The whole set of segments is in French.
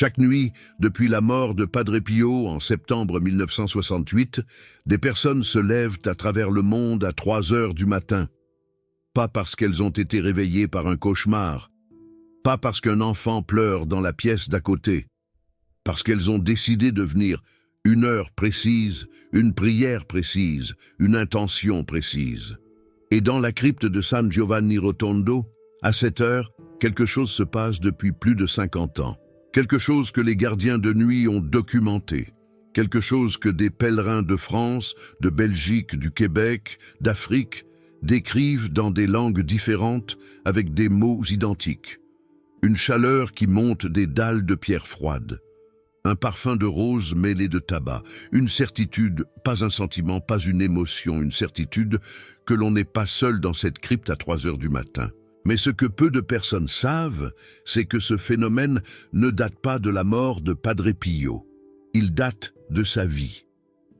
Chaque nuit, depuis la mort de Padre Pio en septembre 1968, des personnes se lèvent à travers le monde à 3 heures du matin. Pas parce qu'elles ont été réveillées par un cauchemar, pas parce qu'un enfant pleure dans la pièce d'à côté, parce qu'elles ont décidé de venir une heure précise, une prière précise, une intention précise. Et dans la crypte de San Giovanni Rotondo, à cette heure, quelque chose se passe depuis plus de 50 ans. Quelque chose que les gardiens de nuit ont documenté. Quelque chose que des pèlerins de France, de Belgique, du Québec, d'Afrique décrivent dans des langues différentes avec des mots identiques. Une chaleur qui monte des dalles de pierre froide. Un parfum de rose mêlé de tabac. Une certitude, pas un sentiment, pas une émotion, une certitude que l'on n'est pas seul dans cette crypte à 3 heures du matin. Mais ce que peu de personnes savent, c'est que ce phénomène ne date pas de la mort de Padre Pio. Il date de sa vie.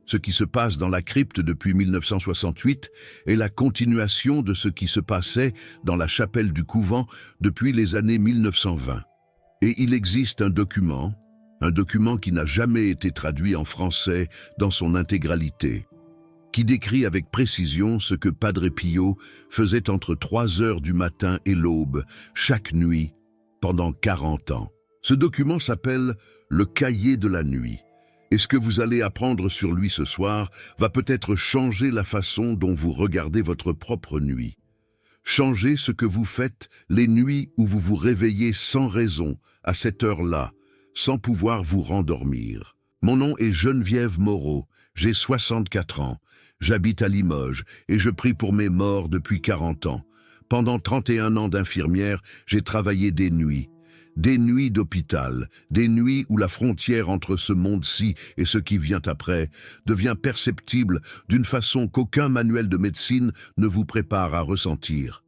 Ce qui se passe dans la crypte depuis 1968 est la continuation de ce qui se passait dans la chapelle du couvent depuis les années 1920. Et il existe un document qui n'a jamais été traduit en français dans son intégralité, qui décrit avec précision ce que Padre Pio faisait entre 3 heures du matin et l'aube, chaque nuit, pendant 40 ans. Ce document s'appelle « Le cahier de la nuit ». Et ce que vous allez apprendre sur lui ce soir va peut-être changer la façon dont vous regardez votre propre nuit. Changer ce que vous faites les nuits où vous vous réveillez sans raison, à cette heure-là, sans pouvoir vous rendormir. Mon nom est Geneviève Moreau, j'ai 64 ans. J'habite à Limoges et je prie pour mes morts depuis 40 ans. Pendant 31 ans d'infirmière, j'ai travaillé des nuits d'hôpital, des nuits où la frontière entre ce monde-ci et ce qui vient après devient perceptible d'une façon qu'aucun manuel de médecine ne vous prépare à ressentir.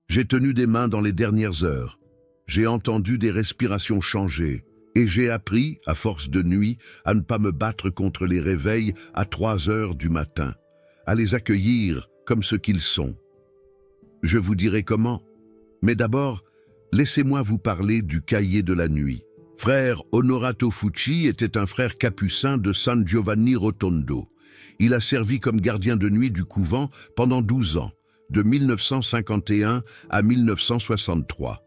J'ai tenu des mains dans les dernières heures, j'ai entendu des respirations changer, et j'ai appris, à force de nuit, à ne pas me battre contre les réveils à 3 heures du matin, à les accueillir comme ce qu'ils sont. Je vous dirai comment, mais d'abord, laissez-moi vous parler du cahier de la nuit. Frère Onorato Fucci était un frère capucin de San Giovanni Rotondo. Il a servi comme gardien de nuit du couvent pendant 12 ans, de 1951 à 1963.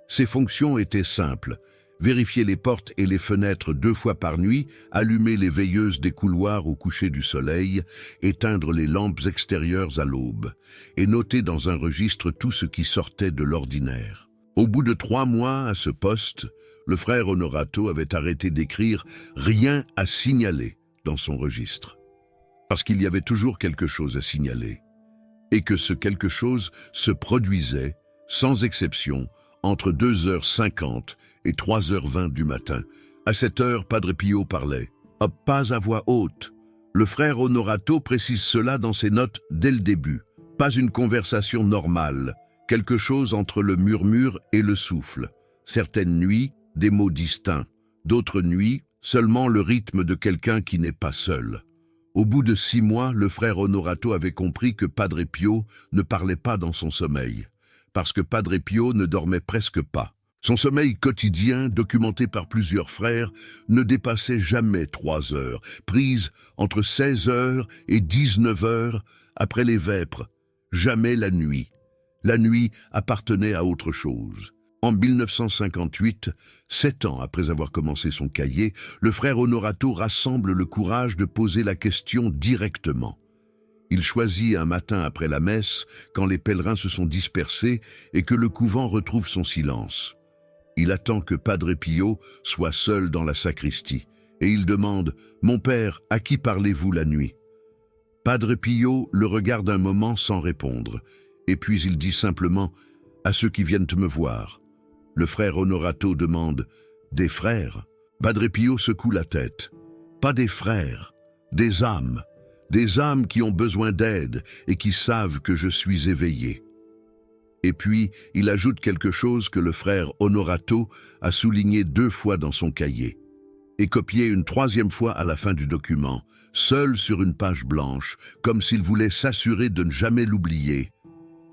Ses fonctions étaient simples. Vérifier les portes et les fenêtres 2 fois par nuit, allumer les veilleuses des couloirs au coucher du soleil, éteindre les lampes extérieures à l'aube, et noter dans un registre tout ce qui sortait de l'ordinaire. Au bout de 3 mois à ce poste, le frère Onorato avait arrêté d'écrire « rien à signaler » dans son registre, parce qu'il y avait toujours quelque chose à signaler, et que ce quelque chose se produisait, sans exception, entre 2h50 et 3h20 du matin. À cette heure, Padre Pio parlait. Pas à voix haute. Le frère Onorato précise cela dans ses notes dès le début. Pas une conversation normale, quelque chose entre le murmure et le souffle. Certaines nuits, des mots distincts. D'autres nuits, seulement le rythme de quelqu'un qui n'est pas seul. Au bout de 6 mois, le frère Onorato avait compris que Padre Pio ne parlait pas dans son sommeil, parce que Padre Pio ne dormait presque pas. Son sommeil quotidien, documenté par plusieurs frères, ne dépassait jamais 3 heures, prises entre 16 heures et 19 heures après les vêpres, jamais la nuit. La nuit appartenait à autre chose. En 1958, 7 ans après avoir commencé son cahier, le frère Onorato rassemble le courage de poser la question directement. Il choisit un matin après la messe, quand les pèlerins se sont dispersés et que le couvent retrouve son silence. Il attend que Padre Pio soit seul dans la sacristie, et il demande « Mon père, à qui parlez-vous la nuit ?» Padre Pio le regarde un moment sans répondre, et puis il dit simplement « À ceux qui viennent me voir ». Le frère Onorato demande « Des frères ?» Padre Pio secoue la tête. « Pas des frères, des âmes qui ont besoin d'aide et qui savent que je suis éveillé. » Et puis, il ajoute quelque chose que le frère Onorato a souligné 2 fois dans son cahier, et copié une 3e fois à la fin du document, seul sur une page blanche, comme s'il voulait s'assurer de ne jamais l'oublier.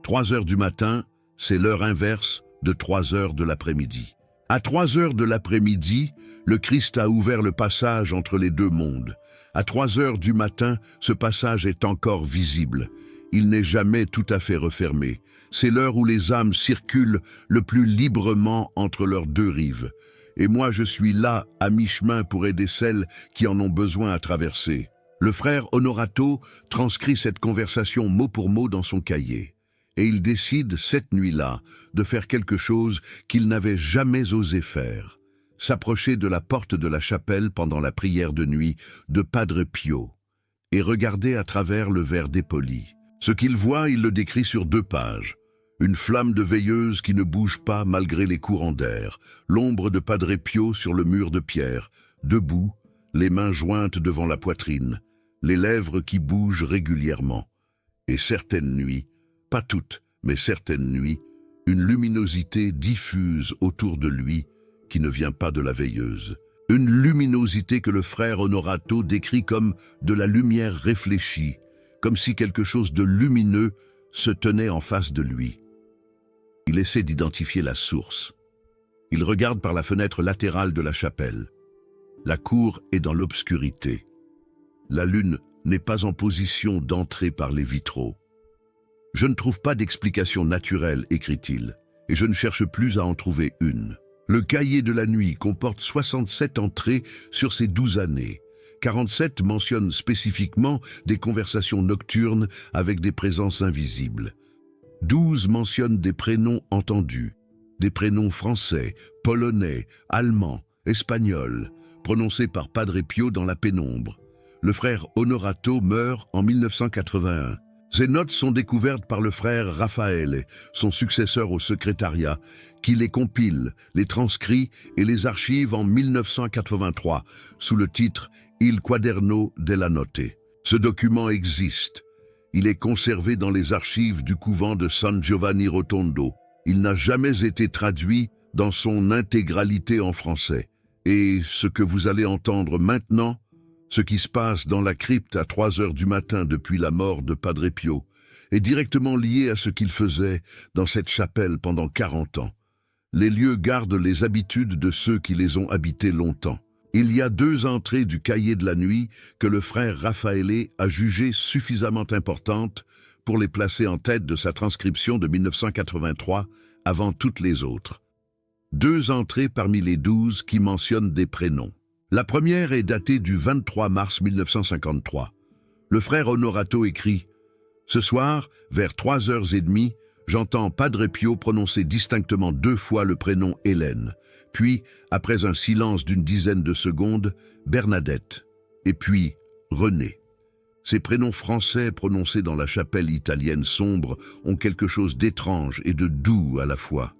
3 heures du matin, c'est l'heure inverse de 3 heures de l'après-midi. À 3 heures de l'après-midi, le Christ a ouvert le passage entre les deux mondes. À 3 heures du matin, ce passage est encore visible. Il n'est jamais tout à fait refermé. C'est l'heure où les âmes circulent le plus librement entre leurs deux rives. Et moi je suis là, à mi-chemin, pour aider celles qui en ont besoin à traverser. Le frère Honorato transcrit cette conversation mot pour mot dans son cahier. Et il décide, cette nuit-là, de faire quelque chose qu'il n'avait jamais osé faire. S'approcher de la porte de la chapelle pendant la prière de nuit de Padre Pio et regarder à travers le verre dépoli. Ce qu'il voit, il le décrit sur 2 pages. Une flamme de veilleuse qui ne bouge pas malgré les courants d'air, l'ombre de Padre Pio sur le mur de pierre, debout, les mains jointes devant la poitrine, les lèvres qui bougent régulièrement. Et certaines nuits, pas toutes, mais certaines nuits, une luminosité diffuse autour de lui qui ne vient pas de la veilleuse. Une luminosité que le frère Honorato décrit comme de la lumière réfléchie, comme si quelque chose de lumineux se tenait en face de lui. Il essaie d'identifier la source. Il regarde par la fenêtre latérale de la chapelle. La cour est dans l'obscurité. La lune n'est pas en position d'entrer par les vitraux. « Je ne trouve pas d'explication naturelle, écrit-il, et je ne cherche plus à en trouver une. Le cahier de la nuit comporte 67 entrées sur ces 12 années. 47 mentionnent spécifiquement des conversations nocturnes avec des présences invisibles. 12 mentionnent des prénoms entendus, des prénoms français, polonais, allemands, espagnols, prononcés par Padre Pio dans la pénombre. Le frère Honorato meurt en 1981. Ces notes sont découvertes par le frère Raffaele, son successeur au secrétariat, qui les compile, les transcrit et les archive en 1983 sous le titre « Il Quaderno della Notte ». Ce document existe. Il est conservé dans les archives du couvent de San Giovanni Rotondo. Il n'a jamais été traduit dans son intégralité en français. Et ce que vous allez entendre maintenant, ce qui se passe dans la crypte à 3 heures du matin depuis la mort de Padre Pio, est directement lié à ce qu'il faisait dans cette chapelle pendant 40 ans. Les lieux gardent les habitudes de ceux qui les ont habités longtemps. Il y a 2 entrées du cahier de la nuit que le frère Raffaele a jugées suffisamment importantes pour les placer en tête de sa transcription de 1983 avant toutes les autres. 2 entrées parmi les 12 qui mentionnent des prénoms. La première est datée du 23 mars 1953. Le frère Honorato écrit « Ce soir, vers 3h30, j'entends Padre Pio prononcer distinctement 2 fois le prénom Hélène, puis, après un silence d'une dizaine de secondes, Bernadette, et puis René. Ces prénoms français prononcés dans la chapelle italienne sombre ont quelque chose d'étrange et de doux à la fois,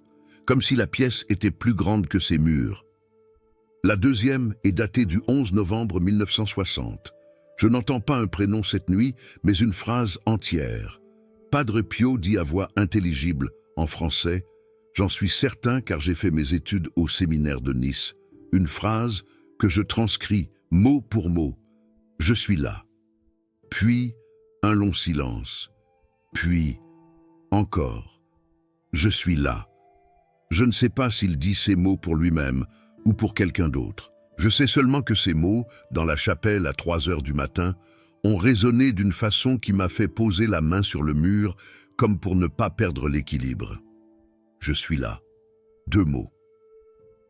comme si la pièce était plus grande que ses murs. La deuxième est datée du 11 novembre 1960. Je n'entends pas un prénom cette nuit, mais une phrase entière. Padre Pio dit à voix intelligible, en français, « J'en suis certain car j'ai fait mes études au séminaire de Nice », une phrase que je transcris mot pour mot. « Je suis là ». Puis, un long silence. Puis, encore. « Je suis là ». Je ne sais pas s'il dit ces mots pour lui-même, ou pour quelqu'un d'autre. Je sais seulement que ces mots, dans la chapelle à 3 heures du matin, ont résonné d'une façon qui m'a fait poser la main sur le mur, comme pour ne pas perdre l'équilibre. Je suis là. 2 mots.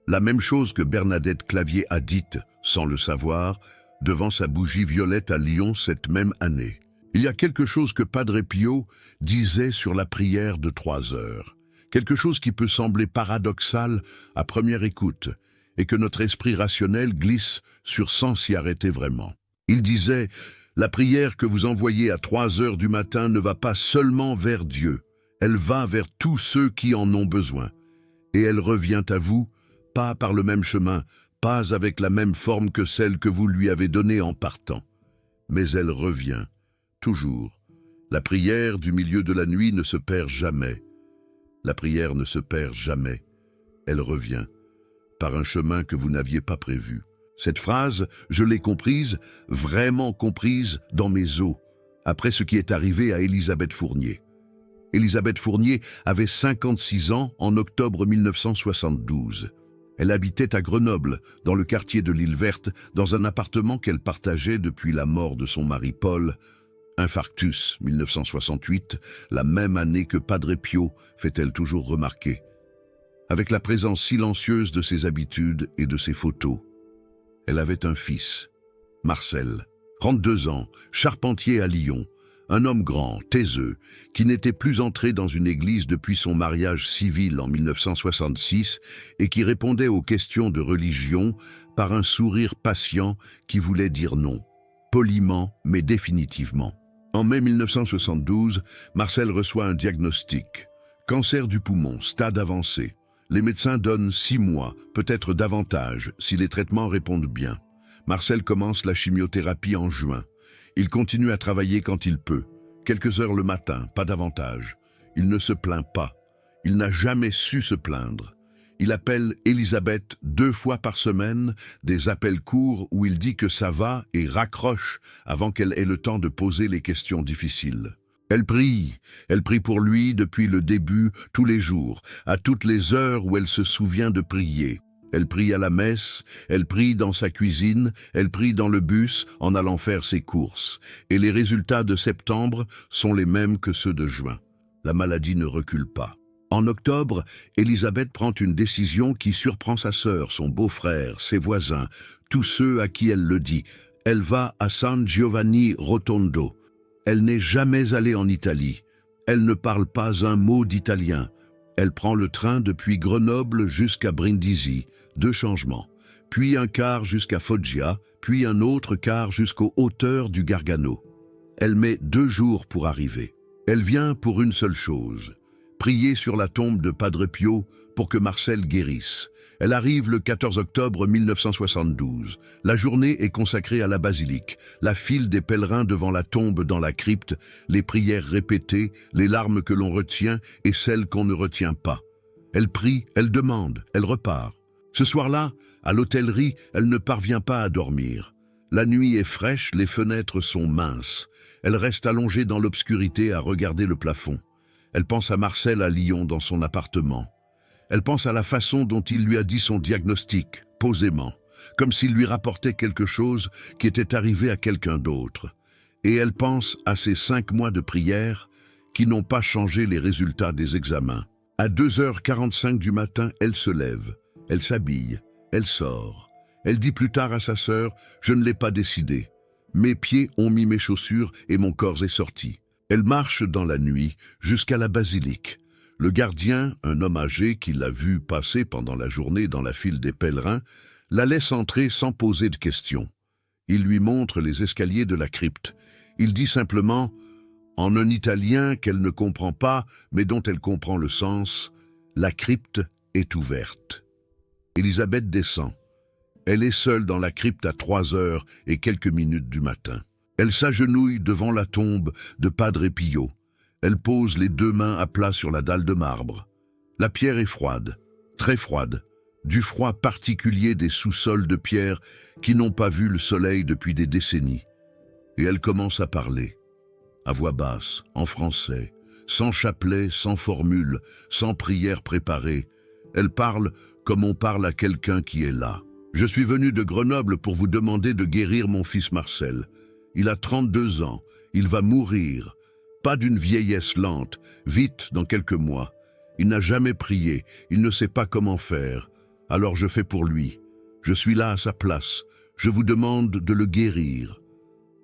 La même chose que Bernadette Clavier a dite, sans le savoir, devant sa bougie violette à Lyon cette même année. Il y a quelque chose que Padre Pio disait sur la prière de 3 heures. Quelque chose qui peut sembler paradoxal à première écoute, et que notre esprit rationnel glisse sur sans s'y arrêter vraiment. Il disait « La prière que vous envoyez à 3 heures du matin ne va pas seulement vers Dieu, elle va vers tous ceux qui en ont besoin. Et elle revient à vous, pas par le même chemin, pas avec la même forme que celle que vous lui avez donnée en partant. Mais elle revient, toujours. La prière du milieu de la nuit ne se perd jamais. La prière ne se perd jamais. Elle revient, par un chemin que vous n'aviez pas prévu. Cette phrase, je l'ai comprise, vraiment comprise dans mes os, après ce qui est arrivé à Élisabeth Fournier. Élisabeth Fournier avait 56 ans en octobre 1972. Elle habitait à Grenoble, dans le quartier de l'Île Verte, dans un appartement qu'elle partageait depuis la mort de son mari Paul. Infarctus, 1968, la même année que Padre Pio, fait-elle toujours remarquer, avec la présence silencieuse de ses habitudes et de ses photos. Elle avait un fils, Marcel, 32 ans, charpentier à Lyon, un homme grand, taiseux, qui n'était plus entré dans une église depuis son mariage civil en 1966 et qui répondait aux questions de religion par un sourire patient qui voulait dire non, poliment mais définitivement. En mai 1972, Marcel reçoit un diagnostic. Cancer du poumon, stade avancé. Les médecins donnent 6 mois, peut-être davantage, si les traitements répondent bien. Marcel commence la chimiothérapie en juin. Il continue à travailler quand il peut. Quelques heures le matin, pas davantage. Il ne se plaint pas. Il n'a jamais su se plaindre. Il appelle Elisabeth 2 fois par semaine, des appels courts où il dit que ça va et raccroche avant qu'elle ait le temps de poser les questions difficiles. Elle prie pour lui depuis le début, tous les jours, à toutes les heures où elle se souvient de prier. Elle prie à la messe, elle prie dans sa cuisine, elle prie dans le bus en allant faire ses courses. Et les résultats de septembre sont les mêmes que ceux de juin. La maladie ne recule pas. En octobre, Elisabeth prend une décision qui surprend sa sœur, son beau-frère, ses voisins, tous ceux à qui elle le dit. Elle va à San Giovanni Rotondo. Elle n'est jamais allée en Italie. Elle ne parle pas un mot d'italien. Elle prend le train depuis Grenoble jusqu'à Brindisi, 2 changements, puis un quart jusqu'à Foggia, puis un autre quart jusqu'aux hauteurs du Gargano. Elle met 2 jours pour arriver. Elle vient pour une seule chose, prier sur la tombe de Padre Pio pour que Marcel guérisse. Elle arrive le 14 octobre 1972. La journée est consacrée à la basilique, la file des pèlerins devant la tombe dans la crypte, les prières répétées, les larmes que l'on retient et celles qu'on ne retient pas. Elle prie, elle demande, elle repart. Ce soir-là, à l'hôtellerie, elle ne parvient pas à dormir. La nuit est fraîche, les fenêtres sont minces. Elle reste allongée dans l'obscurité à regarder le plafond. Elle pense à Marcel à Lyon dans son appartement. Elle pense à la façon dont il lui a dit son diagnostic, posément, comme s'il lui rapportait quelque chose qui était arrivé à quelqu'un d'autre. Et elle pense à ces 5 mois de prière qui n'ont pas changé les résultats des examens. À 2h45 du matin, elle se lève, elle s'habille, elle sort. Elle dit plus tard à sa sœur « Je ne l'ai pas décidé. Mes pieds ont mis mes chaussures et mon corps est sorti. » Elle marche dans la nuit jusqu'à la basilique. Le gardien, un homme âgé qui l'a vue passer pendant la journée dans la file des pèlerins, la laisse entrer sans poser de questions. Il lui montre les escaliers de la crypte. Il dit simplement, en un italien qu'elle ne comprend pas, mais dont elle comprend le sens, « La crypte est ouverte ». Elisabeth descend. Elle est seule dans la crypte à 3h et quelques minutes du matin. Elle s'agenouille devant la tombe de Padre Pio. Elle pose les 2 mains à plat sur la dalle de marbre. La pierre est froide, très froide, du froid particulier des sous-sols de pierre qui n'ont pas vu le soleil depuis des décennies. Et elle commence à parler, à voix basse, en français, sans chapelet, sans formule, sans prière préparée. Elle parle comme on parle à quelqu'un qui est là. « Je suis venu de Grenoble pour vous demander de guérir mon fils Marcel. Il a 32 ans, il va mourir. Pas d'une vieillesse lente, vite dans quelques mois. Il n'a jamais prié, il ne sait pas comment faire. Alors je fais pour lui. Je suis là à sa place. Je vous demande de le guérir. »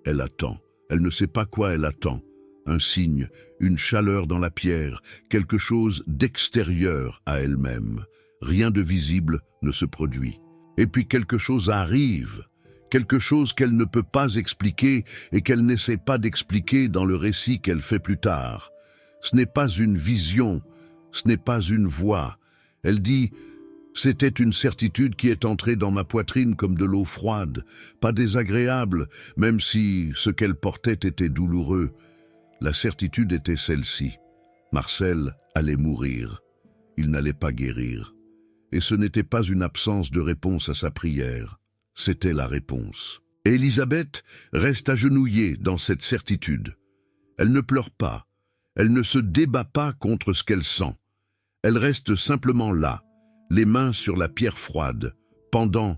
Elle attend. Elle ne sait pas quoi elle attend. Un signe, une chaleur dans la pierre, quelque chose d'extérieur à elle-même. Rien de visible ne se produit. Et puis quelque chose arrive. Quelque chose qu'elle ne peut pas expliquer et qu'elle n'essaie pas d'expliquer dans le récit qu'elle fait plus tard. Ce n'est pas une vision, ce n'est pas une voix. Elle dit « C'était une certitude qui est entrée dans ma poitrine comme de l'eau froide, pas désagréable, même si ce qu'elle portait était douloureux. La certitude était celle-ci. Marcel allait mourir. Il n'allait pas guérir. Et ce n'était pas une absence de réponse à sa prière. C'était la réponse. Et Elisabeth reste agenouillée dans cette certitude. Elle ne pleure pas, elle ne se débat pas contre ce qu'elle sent. Elle reste simplement là, les mains sur la pierre froide, pendant,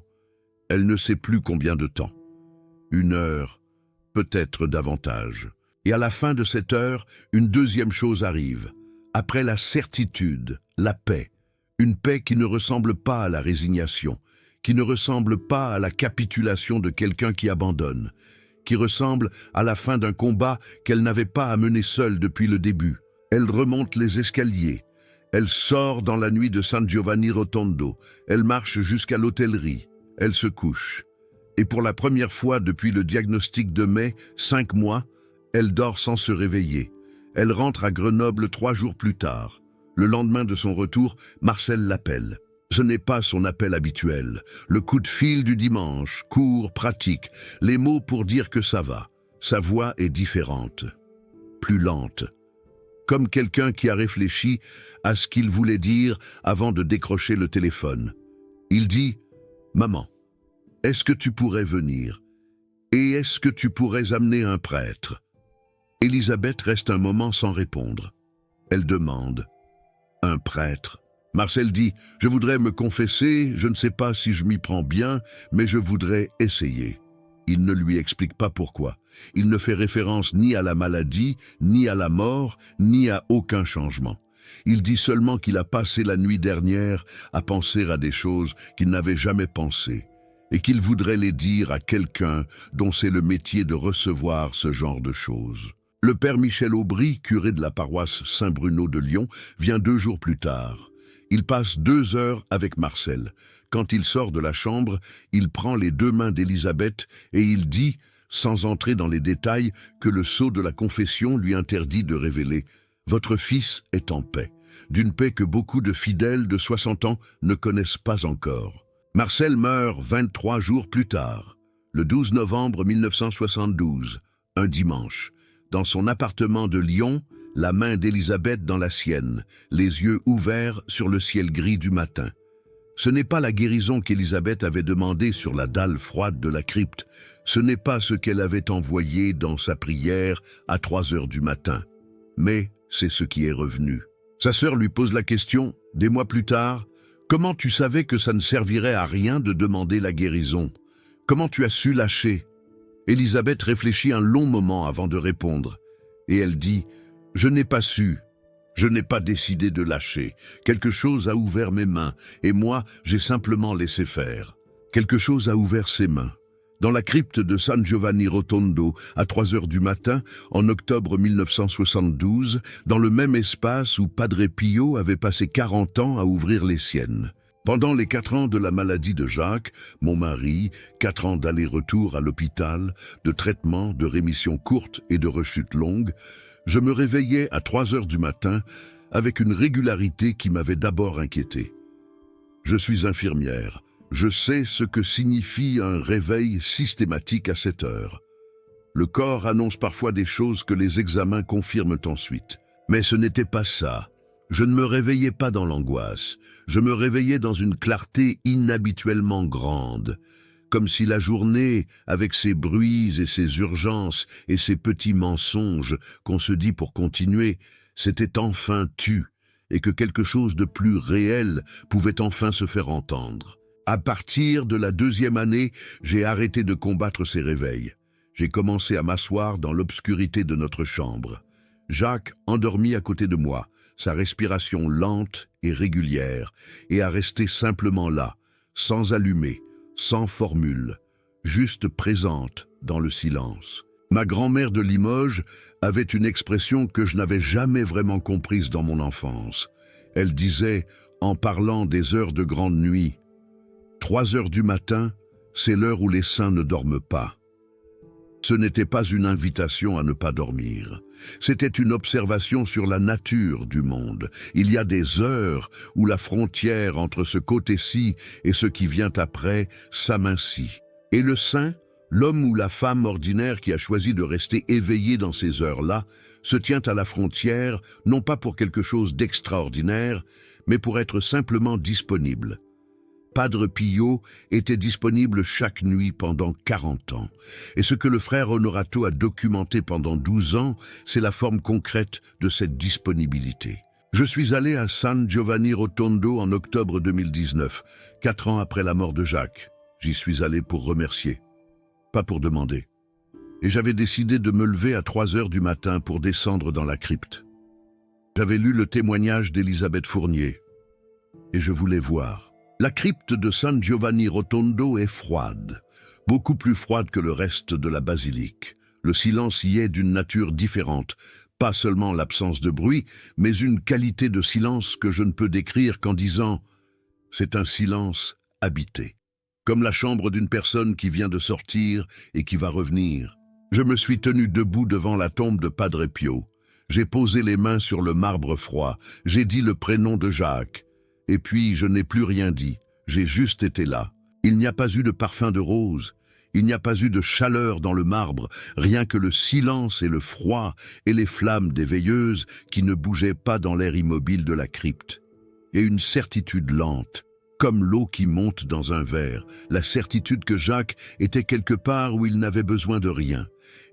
elle ne sait plus combien de temps. 1 heure, peut-être davantage. Et à la fin de cette heure, une deuxième chose arrive. Après la certitude, la paix. Une paix qui ne ressemble pas à la résignation, qui ne ressemble pas à la capitulation de quelqu'un qui abandonne, qui ressemble à la fin d'un combat qu'elle n'avait pas à mener seule depuis le début. Elle remonte les escaliers. Elle sort dans la nuit de San Giovanni Rotondo. Elle marche jusqu'à l'hôtellerie. Elle se couche. Et pour la première fois depuis le diagnostic de mai, 5 mois, elle dort sans se réveiller. Elle rentre à Grenoble 3 jours plus tard. Le lendemain de son retour, Marcel l'appelle. Ce n'est pas son appel habituel. Le coup de fil du dimanche, court, pratique, les mots pour dire que ça va. Sa voix est différente, plus lente. Comme quelqu'un qui a réfléchi à ce qu'il voulait dire avant de décrocher le téléphone. Il dit « Maman, est-ce que tu pourrais venir? Et est-ce que tu pourrais amener un prêtre ?» Elisabeth reste un moment sans répondre. Elle demande « Un prêtre ?» Marcel dit « Je voudrais me confesser, je ne sais pas si je m'y prends bien, mais je voudrais essayer. » Il ne lui explique pas pourquoi. Il ne fait référence ni à la maladie, ni à la mort, ni à aucun changement. Il dit seulement qu'il a passé la nuit dernière à penser à des choses qu'il n'avait jamais pensées, et qu'il voudrait les dire à quelqu'un dont c'est le métier de recevoir ce genre de choses. Le père Michel Aubry, curé de la paroisse Saint-Bruno de Lyon, vient 2 jours plus tard. Il passe 2 heures avec Marcel. Quand il sort de la chambre, il prend les 2 mains d'Elisabeth et il dit, sans entrer dans les détails, que le sceau de la confession lui interdit de révéler « Votre fils est en paix », d'une paix que beaucoup de fidèles de 60 ans ne connaissent pas encore. Marcel meurt 23 jours plus tard, le 12 novembre 1972, un dimanche. Dans son appartement de Lyon, la main d'Elisabeth dans la sienne, les yeux ouverts sur le ciel gris du matin. Ce n'est pas la guérison qu'Elisabeth avait demandée sur la dalle froide de la crypte. Ce n'est pas ce qu'elle avait envoyé dans sa prière à 3 heures du matin. Mais c'est ce qui est revenu. Sa sœur lui pose la question, des mois plus tard, « Comment tu savais que ça ne servirait à rien de demander la guérison? Comment tu as su lâcher ?» Elisabeth réfléchit un long moment avant de répondre. Et elle dit, « Je n'ai pas su. Je n'ai pas décidé de lâcher. Quelque chose a ouvert mes mains, et moi, j'ai simplement laissé faire. » Quelque chose a ouvert ses mains. Dans la crypte de San Giovanni Rotondo, à 3 heures du matin, en octobre 1972, dans le même espace où Padre Pio avait passé 40 ans à ouvrir les siennes. Pendant les 4 ans de la maladie de Jacques, mon mari, 4 ans d'aller-retour à l'hôpital, de traitements, de rémissions courtes et de rechutes longues, je me réveillais à 3 heures du matin avec une régularité qui m'avait d'abord inquiété. Je suis infirmière. Je sais ce que signifie un réveil systématique à cette heure. Le corps annonce parfois des choses que les examens confirment ensuite. Mais ce n'était pas ça. Je ne me réveillais pas dans l'angoisse. Je me réveillais dans une clarté inhabituellement grande. Comme si la journée, avec ses bruits et ses urgences et ses petits mensonges qu'on se dit pour continuer, s'était enfin tue et que quelque chose de plus réel pouvait enfin se faire entendre. À partir de la 2e année, j'ai arrêté de combattre ces réveils. J'ai commencé à m'asseoir dans l'obscurité de notre chambre. Jacques, endormi à côté de moi, sa respiration lente et régulière, et à rester simplement là, sans allumer, sans formule, juste présente dans le silence. Ma grand-mère de Limoges avait une expression que je n'avais jamais vraiment comprise dans mon enfance. Elle disait, en parlant des heures de grande nuit, 3 heures du matin, c'est l'heure où les saints ne dorment pas. Ce n'était pas une invitation à ne pas dormir. C'était une observation sur la nature du monde. Il y a des heures où la frontière entre ce côté-ci et ce qui vient après s'amincit. Et le saint, l'homme ou la femme ordinaire qui a choisi de rester éveillé dans ces heures-là, se tient à la frontière, non pas pour quelque chose d'extraordinaire, mais pour être simplement disponible. Padre Pio était disponible chaque nuit pendant 40 ans. Et ce que le frère Honorato a documenté pendant 12 ans, c'est la forme concrète de cette disponibilité. Je suis allé à San Giovanni Rotondo en octobre 2019, 4 ans après la mort de Jacques. J'y suis allé pour remercier, pas pour demander. Et j'avais décidé de me lever à 3 heures du matin pour descendre dans la crypte. J'avais lu le témoignage d'Elisabeth Fournier, et je voulais voir. La crypte de San Giovanni Rotondo est froide, beaucoup plus froide que le reste de la basilique. Le silence y est d'une nature différente, pas seulement l'absence de bruit, mais une qualité de silence que je ne peux décrire qu'en disant « c'est un silence habité », comme la chambre d'une personne qui vient de sortir et qui va revenir. Je me suis tenu debout devant la tombe de Padre Pio. J'ai posé les mains sur le marbre froid, j'ai dit le prénom de Jacques, et puis je n'ai plus rien dit, j'ai juste été là. Il n'y a pas eu de parfum de rose, il n'y a pas eu de chaleur dans le marbre, rien que le silence et le froid et les flammes des veilleuses qui ne bougeaient pas dans l'air immobile de la crypte. Et une certitude lente, comme l'eau qui monte dans un verre, la certitude que Jacques était quelque part où il n'avait besoin de rien,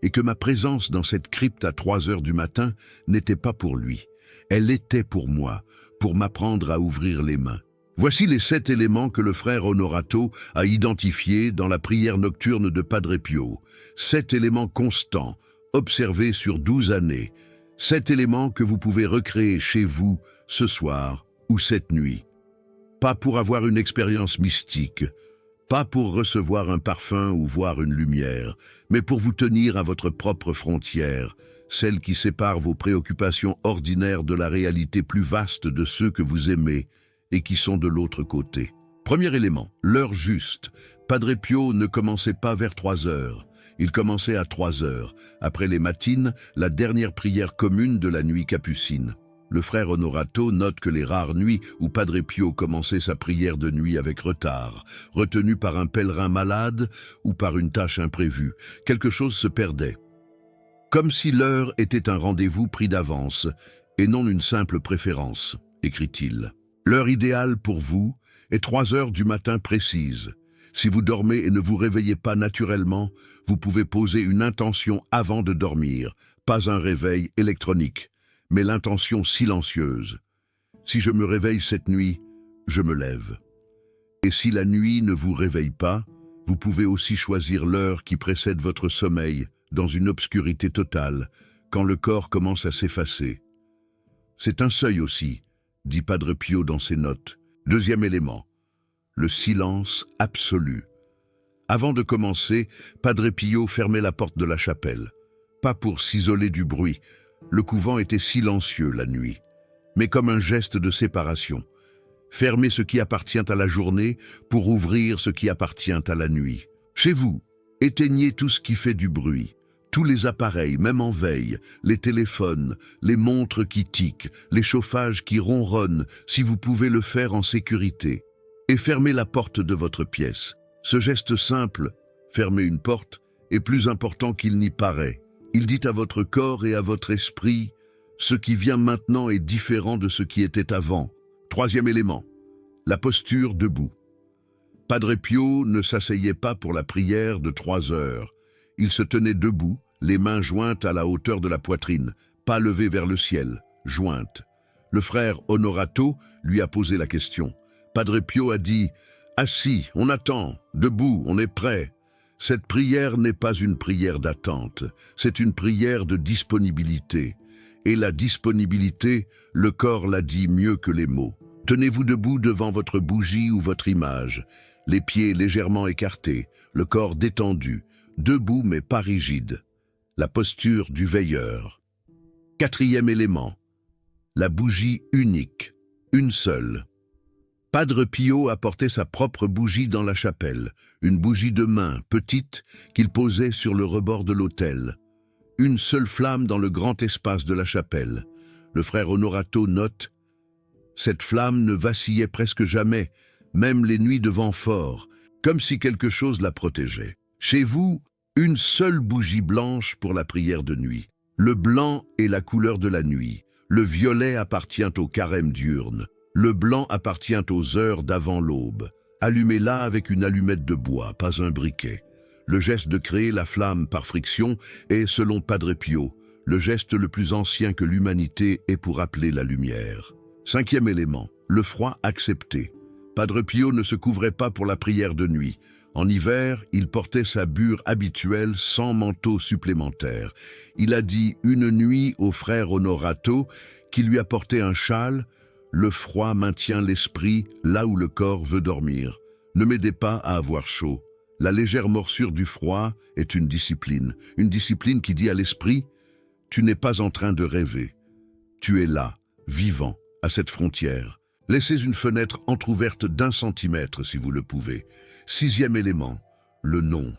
et que ma présence dans cette crypte à 3 heures du matin n'était pas pour lui. Elle était pour moi, pour m'apprendre à ouvrir les mains. Voici les 7 éléments que le frère Onorato a identifiés dans la prière nocturne de Padre Pio. 7 éléments constants, observés sur 12 années. 7 éléments que vous pouvez recréer chez vous ce soir ou cette nuit. Pas pour avoir une expérience mystique, pas pour recevoir un parfum ou voir une lumière, mais pour vous tenir à votre propre frontière, celle qui sépare vos préoccupations ordinaires de la réalité plus vaste de ceux que vous aimez et qui sont de l'autre côté. Premier élément, l'heure juste. Padre Pio ne commençait pas vers 3 heures. Il commençait à 3 heures, après les matines, la dernière prière commune de la nuit capucine. Le frère Onorato note que les rares nuits où Padre Pio commençait sa prière de nuit avec retard, retenu par un pèlerin malade ou par une tâche imprévue, quelque chose se perdait. Comme si l'heure était un rendez-vous pris d'avance et non une simple préférence, écrit-il. L'heure idéale pour vous est 3 heures du matin précise. Si vous dormez et ne vous réveillez pas naturellement, vous pouvez poser une intention avant de dormir, pas un réveil électronique, mais l'intention silencieuse. Si je me réveille cette nuit, je me lève. Et si la nuit ne vous réveille pas, vous pouvez aussi choisir l'heure qui précède votre sommeil, dans une obscurité totale, quand le corps commence à s'effacer. C'est un seuil aussi, dit Padre Pio dans ses notes. Deuxième élément, le silence absolu. Avant de commencer, Padre Pio fermait la porte de la chapelle. Pas pour s'isoler du bruit, le couvent était silencieux la nuit, mais comme un geste de séparation. Fermez ce qui appartient à la journée pour ouvrir ce qui appartient à la nuit. Chez vous, éteignez tout ce qui fait du bruit. Tous les appareils, même en veille, les téléphones, les montres qui tiquent, les chauffages qui ronronnent, si vous pouvez le faire en sécurité. Et fermez la porte de votre pièce. Ce geste simple, fermer une porte, est plus important qu'il n'y paraît. Il dit à votre corps et à votre esprit, ce qui vient maintenant est différent de ce qui était avant. Troisième élément, la posture debout. Padre Pio ne s'asseyait pas pour la prière de 3 heures. Il se tenait debout, les mains jointes à la hauteur de la poitrine, pas levées vers le ciel, jointes. Le frère Onorato lui a posé la question. Padre Pio a dit « Assis, on attend, debout, on est prêt ». Cette prière n'est pas une prière d'attente, c'est une prière de disponibilité. Et la disponibilité, le corps l'a dit mieux que les mots. Tenez-vous debout devant votre bougie ou votre image, les pieds légèrement écartés, le corps détendu, debout mais pas rigide. La posture du veilleur. Quatrième élément, la bougie unique, une seule. Padre Pio apportait sa propre bougie dans la chapelle, une bougie de main, petite, qu'il posait sur le rebord de l'autel. Une seule flamme dans le grand espace de la chapelle. Le frère Onorato note « Cette flamme ne vacillait presque jamais, même les nuits de vent fort, comme si quelque chose la protégeait. Chez vous, une seule bougie blanche pour la prière de nuit. Le blanc est la couleur de la nuit. Le violet appartient au carême diurne. Le blanc appartient aux heures d'avant l'aube. Allumez-la avec une allumette de bois, pas un briquet. Le geste de créer la flamme par friction est, selon Padre Pio, le geste le plus ancien que l'humanité ait pour appeler la lumière. Cinquième élément, le froid accepté. Padre Pio ne se couvrait pas pour la prière de nuit. En hiver, il portait sa bure habituelle sans manteau supplémentaire. Il a dit une nuit au frère Honorato qui lui apportait un châle. Le froid maintient l'esprit là où le corps veut dormir. Ne m'aidez pas à avoir chaud. La légère morsure du froid est une discipline qui dit à l'esprit « Tu n'es pas en train de rêver. Tu es là, vivant, à cette frontière. Laissez une fenêtre entr'ouverte d'1 centimètre si vous le pouvez. » Sixième élément, le nom.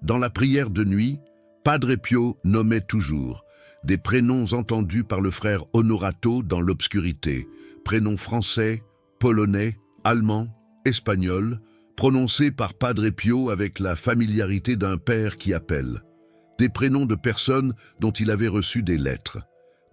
Dans la prière de nuit, Padre Pio nommait toujours des prénoms entendus par le frère Honorato dans l'obscurité, prénoms français, polonais, allemands, espagnols, prononcés par Padre Pio avec la familiarité d'un père qui appelle, des prénoms de personnes dont il avait reçu des lettres,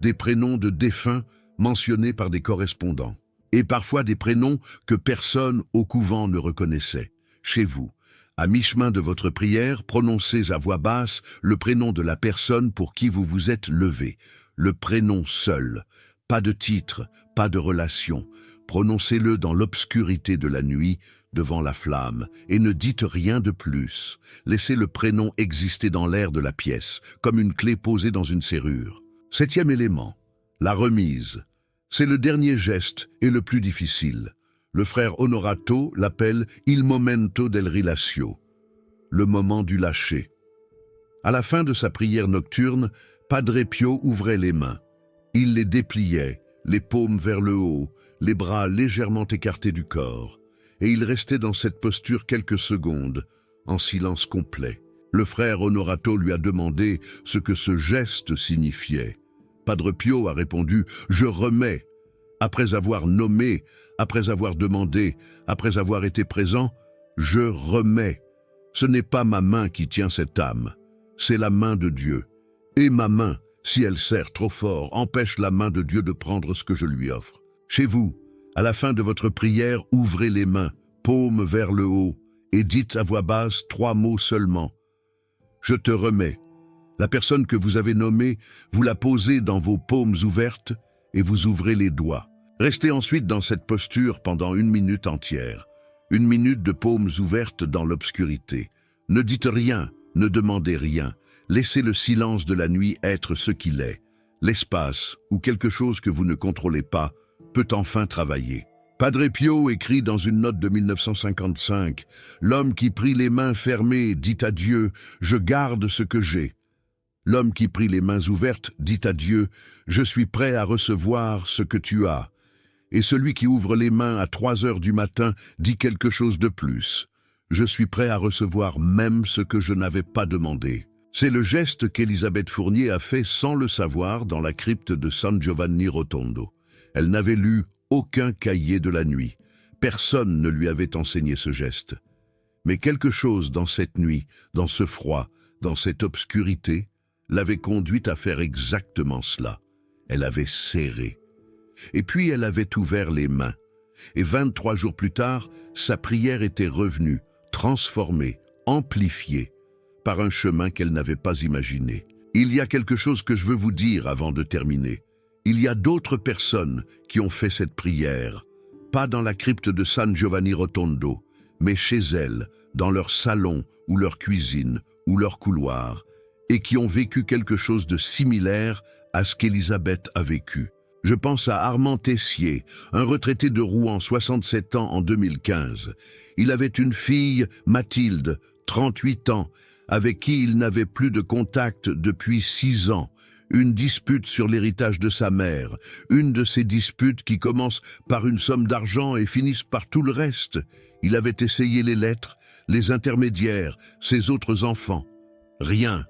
des prénoms de défunts mentionnés par des correspondants, et parfois des prénoms que personne au couvent ne reconnaissait. Chez vous, à mi-chemin de votre prière, prononcez à voix basse le prénom de la personne pour qui vous vous êtes levé, le prénom seul, pas de titre, pas de relation. Prononcez-le dans l'obscurité de la nuit, devant la flamme, et ne dites rien de plus. Laissez le prénom exister dans l'air de la pièce, comme une clé posée dans une serrure. Septième élément, la remise. C'est le dernier geste et le plus difficile. Le frère Honorato l'appelle « il momento del rilascio », le moment du lâcher. À la fin de sa prière nocturne, Padre Pio ouvrait les mains. Il les dépliait, les paumes vers le haut, les bras légèrement écartés du corps, et il restait dans cette posture quelques secondes, en silence complet. Le frère Honorato lui a demandé ce que ce geste signifiait. Padre Pio a répondu « Je remets ». Après avoir nommé, après avoir demandé, après avoir été présent, je remets. Ce n'est pas ma main qui tient cette âme, c'est la main de Dieu. Et ma main, si elle serre trop fort, empêche la main de Dieu de prendre ce que je lui offre. Chez vous, à la fin de votre prière, ouvrez les mains, paumes vers le haut, et dites à voix basse 3 mots seulement. Je te remets. La personne que vous avez nommée, vous la posez dans vos paumes ouvertes et vous ouvrez les doigts. Restez ensuite dans cette posture pendant 1 minute entière. 1 minute de paumes ouvertes dans l'obscurité. Ne dites rien, ne demandez rien. Laissez le silence de la nuit être ce qu'il est. L'espace, ou quelque chose que vous ne contrôlez pas, peut enfin travailler. Padre Pio écrit dans une note de 1955, « L'homme qui prie les mains fermées dit à Dieu, je garde ce que j'ai. L'homme qui prie les mains ouvertes dit à Dieu, je suis prêt à recevoir ce que tu as. Et celui qui ouvre les mains à 3 heures du matin dit quelque chose de plus. Je suis prêt à recevoir même ce que je n'avais pas demandé. » C'est le geste qu'Élisabeth Fournier a fait sans le savoir dans la crypte de San Giovanni Rotondo. Elle n'avait lu aucun cahier de la nuit. Personne ne lui avait enseigné ce geste. Mais quelque chose dans cette nuit, dans ce froid, dans cette obscurité, l'avait conduite à faire exactement cela. Elle avait serré. Et puis elle avait ouvert les mains. Et 23 jours plus tard, sa prière était revenue, transformée, amplifiée, par un chemin qu'elle n'avait pas imaginé. Il y a quelque chose que je veux vous dire avant de terminer. Il y a d'autres personnes qui ont fait cette prière, pas dans la crypte de San Giovanni Rotondo, mais chez elles, dans leur salon ou leur cuisine ou leur couloir, et qui ont vécu quelque chose de similaire à ce qu'Élisabeth a vécu. Je pense à Armand Tessier, un retraité de Rouen, 67 ans en 2015. Il avait une fille, Mathilde, 38 ans, avec qui il n'avait plus de contact depuis 6 ans. Une dispute sur l'héritage de sa mère, une de ces disputes qui commencent par une somme d'argent et finissent par tout le reste. Il avait essayé les lettres, les intermédiaires, ses autres enfants. Rien.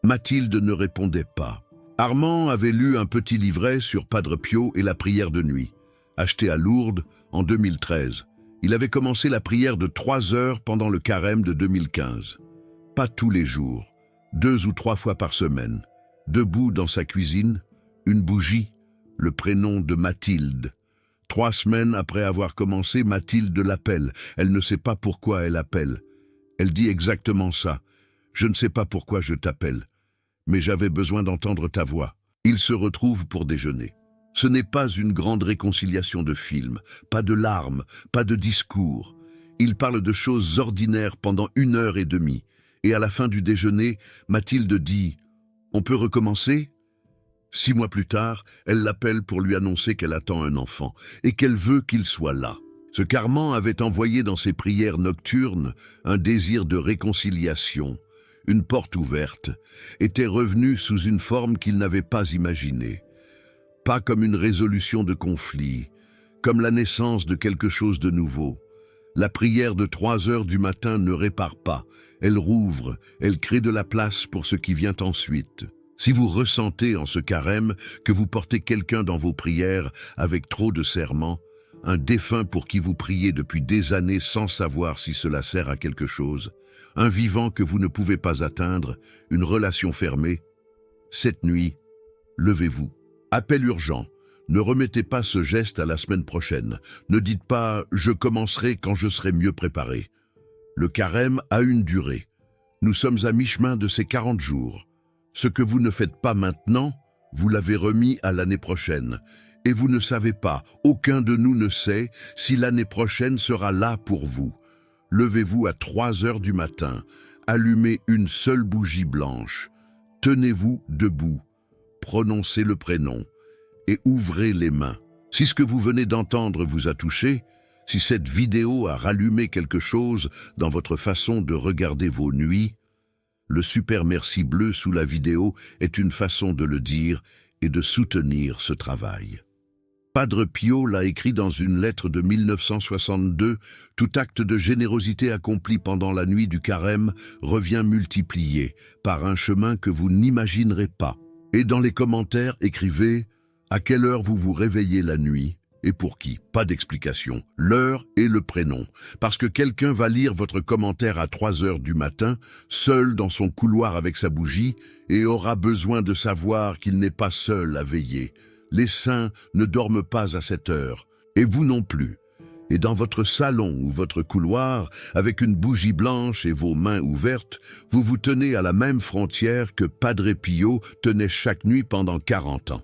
Mathilde ne répondait pas. Armand avait lu un petit livret sur Padre Pio et la prière de nuit, acheté à Lourdes en 2013. Il avait commencé la prière de 3 heures pendant le carême de 2015. Pas tous les jours, 2 ou 3 fois par semaine. Debout dans sa cuisine, une bougie, le prénom de Mathilde. 3 semaines après avoir commencé, Mathilde l'appelle. Elle ne sait pas pourquoi elle appelle. Elle dit exactement ça. « Je ne sais pas pourquoi je t'appelle, mais j'avais besoin d'entendre ta voix. » Ils se retrouvent pour déjeuner. Ce n'est pas une grande réconciliation de film, pas de larmes, pas de discours. Ils parlent de choses ordinaires pendant 1 heure et demie. Et à la fin du déjeuner, Mathilde dit « On peut recommencer ?» 6 mois plus tard, elle l'appelle pour lui annoncer qu'elle attend un enfant et qu'elle veut qu'il soit là. Ce qu'Armand avait envoyé dans ses prières nocturnes, un désir de réconciliation, une porte ouverte, était revenu sous une forme qu'il n'avait pas imaginée. Pas comme une résolution de conflit, comme la naissance de quelque chose de nouveau. La prière de 3 heures du matin ne répare pas, elle rouvre, elle crée de la place pour ce qui vient ensuite. Si vous ressentez en ce carême que vous portez quelqu'un dans vos prières avec trop de serments, un défunt pour qui vous priez depuis des années sans savoir si cela sert à quelque chose, un vivant que vous ne pouvez pas atteindre, une relation fermée, cette nuit, levez-vous. Appel urgent. Ne remettez pas ce geste à la semaine prochaine. Ne dites pas « je commencerai quand je serai mieux préparé ». Le carême a une durée. Nous sommes à mi-chemin de ces 40 jours. Ce que vous ne faites pas maintenant, vous l'avez remis à l'année prochaine. Et vous ne savez pas, aucun de nous ne sait, si l'année prochaine sera là pour vous. Levez-vous à 3 heures du matin, allumez une seule bougie blanche, tenez-vous debout, prononcez le prénom et ouvrez les mains. Si ce que vous venez d'entendre vous a touché, si cette vidéo a rallumé quelque chose dans votre façon de regarder vos nuits, le super merci bleu sous la vidéo est une façon de le dire et de soutenir ce travail. Padre Pio l'a écrit dans une lettre de 1962, « Tout acte de générosité accompli pendant la nuit du carême revient multiplié par un chemin que vous n'imaginerez pas. » Et dans les commentaires, écrivez « À quelle heure vous vous réveillez la nuit ? Et pour qui ? » Pas d'explication. L'heure et le prénom. Parce que quelqu'un va lire votre commentaire à 3 heures du matin, seul dans son couloir avec sa bougie, et aura besoin de savoir qu'il n'est pas seul à veiller. Les saints ne dorment pas à cette heure, et vous non plus. Et dans votre salon ou votre couloir, avec une bougie blanche et vos mains ouvertes, vous vous tenez à la même frontière que Padre Pio tenait chaque nuit pendant 40 ans.